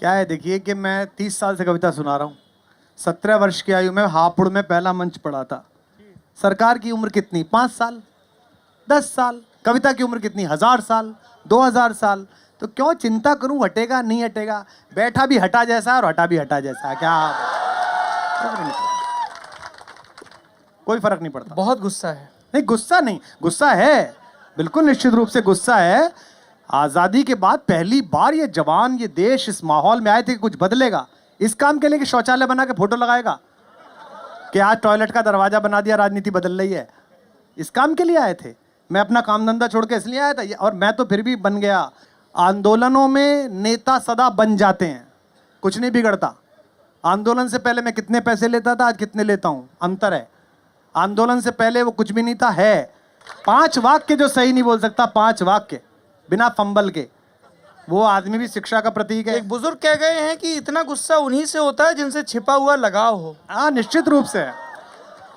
क्या है, देखिए कि मैं 30 साल से कविता सुना रहा हूँ। 17 वर्ष की आयु में हापुड़ में पहला मंच पढ़ा था। सरकार की उम्र कितनी? 5 साल, 10 साल। कविता की उम्र कितनी? 1000 साल, 2000 साल। तो क्यों चिंता करूं, हटेगा नहीं हटेगा। बैठा भी हटा जैसा और हटा भी हटा जैसा। क्या कोई फर्क नहीं पड़ता। बहुत गुस्सा है। नहीं, गुस्सा नहीं, गुस्सा है, बिल्कुल निश्चित रूप से गुस्सा है। आजादी के बाद पहली बार ये जवान, ये देश इस माहौल में आए थे कि कुछ बदलेगा। इस काम के लिए कि शौचालय बना के फोटो लगाएगा, कि आज टॉयलेट का दरवाजा बना दिया, राजनीति बदल रही है। इस काम के लिए आए थे। मैं अपना काम धंधा छोड़ के इसलिए आया था, और मैं तो फिर भी बन गया। आंदोलनों में नेता सदा बन जाते हैं, कुछ नहीं बिगड़ता। आंदोलन से पहले मैं कितने पैसे लेता था, आज कितने लेता हूं, अंतर है। आंदोलन से पहले वो कुछ भी नहीं था, है 5 वाक्य जो सही नहीं बोल सकता, 5 वाक्य बिना फंबल के, वो आदमी भी शिक्षा का प्रतीक है। एक बुजुर्ग कह गए हैं कि इतना गुस्सा उन्हीं से होता है जिनसे छिपा हुआ लगाव हो। हाँ, निश्चित रूप से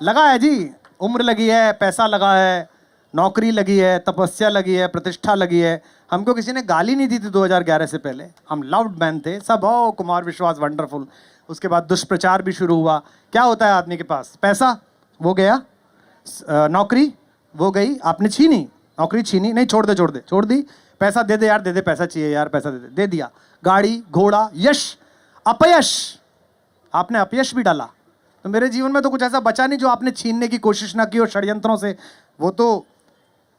लगा है जी। उम्र लगी है, पैसा लगा है, नौकरी लगी है, तपस्या लगी है, प्रतिष्ठा लगी है। हमको किसी ने गाली नहीं दी थी 2011 से पहले। हम लाउड मैन थे सब। हो कुमार विश्वास वंडरफुल। उसके बाद दुष्प्रचार भी शुरू हुआ। क्या होता है आदमी के पास? पैसा, वो गया। नौकरी, वो गई, आपने छीनी। नौकरी छीनी, नहीं, छोड़ दे, छोड़ दे, छोड़ दी। पैसा दे दे यार, दे दे, पैसा चाहिए यार, पैसा दे दे, दे दिया। गाड़ी, घोड़ा, यश, अपयश, आपने अपयश भी डाला। तो मेरे जीवन में तो कुछ ऐसा बचा नहीं जो आपने छीनने की कोशिश ना की हो षड्यंत्रों से। वो तो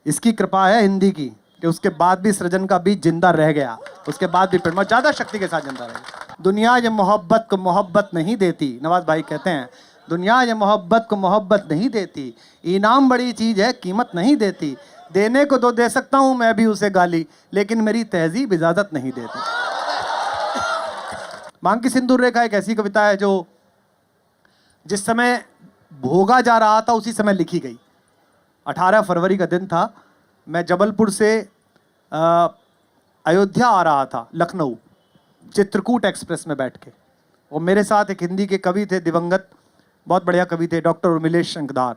इसकी कृपा है हिंदी की कि उसके बाद भी सृजन का बीज जिंदा रह गया। उसके बाद भी फिर ज़्यादा शक्ति के साथ जिंदा रह गया। दुनिया ये मोहब्बत को मोहब्बत नहीं देती। नवाज भाई कहते हैं, दुनिया ये मोहब्बत को मोहब्बत नहीं देती। इनाम बड़ी चीज़ है, कीमत नहीं देती। देने को तो दे सकता हूँ मैं भी उसे गाली, लेकिन मेरी तहजीब इजाज़त नहीं देती। मांग की सिंदूर रेखा एक ऐसी कविता है जो जिस समय भोगा जा रहा था उसी समय लिखी गई। 18 फरवरी का दिन था। मैं जबलपुर से अयोध्या आ रहा था, लखनऊ, चित्रकूट एक्सप्रेस में बैठ के। और मेरे साथ एक हिंदी के कवि थे, दिवंगत, बहुत बढ़िया कवि थे, डॉक्टर उर्मिलेश शंकदार।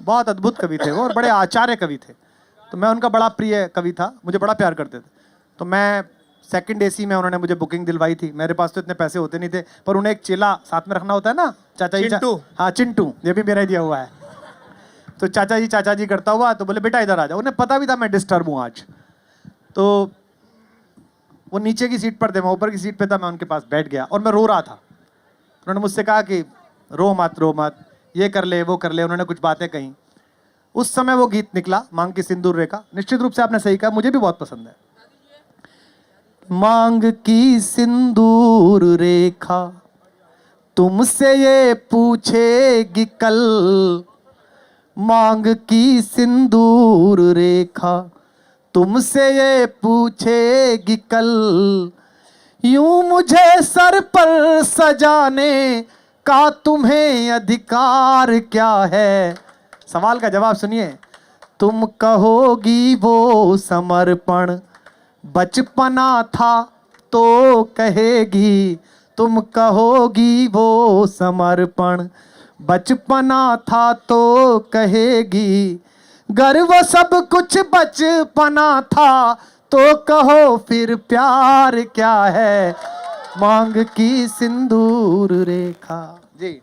बहुत अद्भुत कवि थे वो और बड़े आचार्य कवि थे। तो मैं उनका बड़ा प्रिय कवि था, मुझे बड़ा प्यार करते थे। तो मैं सेकंड एसी में, उन्होंने मुझे बुकिंग दिलवाई थी। मेरे पास तो इतने पैसे होते नहीं थे, पर उन्हें एक चेला साथ में रखना होता है ना, चाचा जी। चिंटू। हाँ, चिंटू, ये भी मेरा ही दिया हुआ है। तो चाचा जी करता हुआ, तो बोले बेटा इधर आ जाओ। उन्हें पता भी था मैं डिस्टर्ब हूँ आज। तो वो नीचे की सीट पर थे, मैं ऊपर की सीट पे था। मैं उनके पास बैठ गया और मैं रो रहा था। उन्होंने मुझसे कहा कि रो मत, रो मत, ये कर ले, वो कर ले। उन्होंने कुछ बातें कही। उस समय वो गीत निकला, मांग की सिंदूर रेखा। निश्चित रूप से आपने सही कहा, मुझे भी बहुत पसंद है। मांग की सिंदूर रेखा तुमसे ये पूछेगी कल। मांग की सिंदूर रेखा तुमसे ये पूछेगी कल। यूं मुझे सर पर सजाने का तुम्हें अधिकार क्या है? सवाल का जवाब सुनिए। तुम कहोगी वो समर्पण बचपना था तो कहेगी। तुम कहोगी वो समर्पण बचपना था तो कहेगी। गर्व सब कुछ बचपना था तो कहो फिर प्यार क्या है? मांग की सिंदूर रेखा। जी।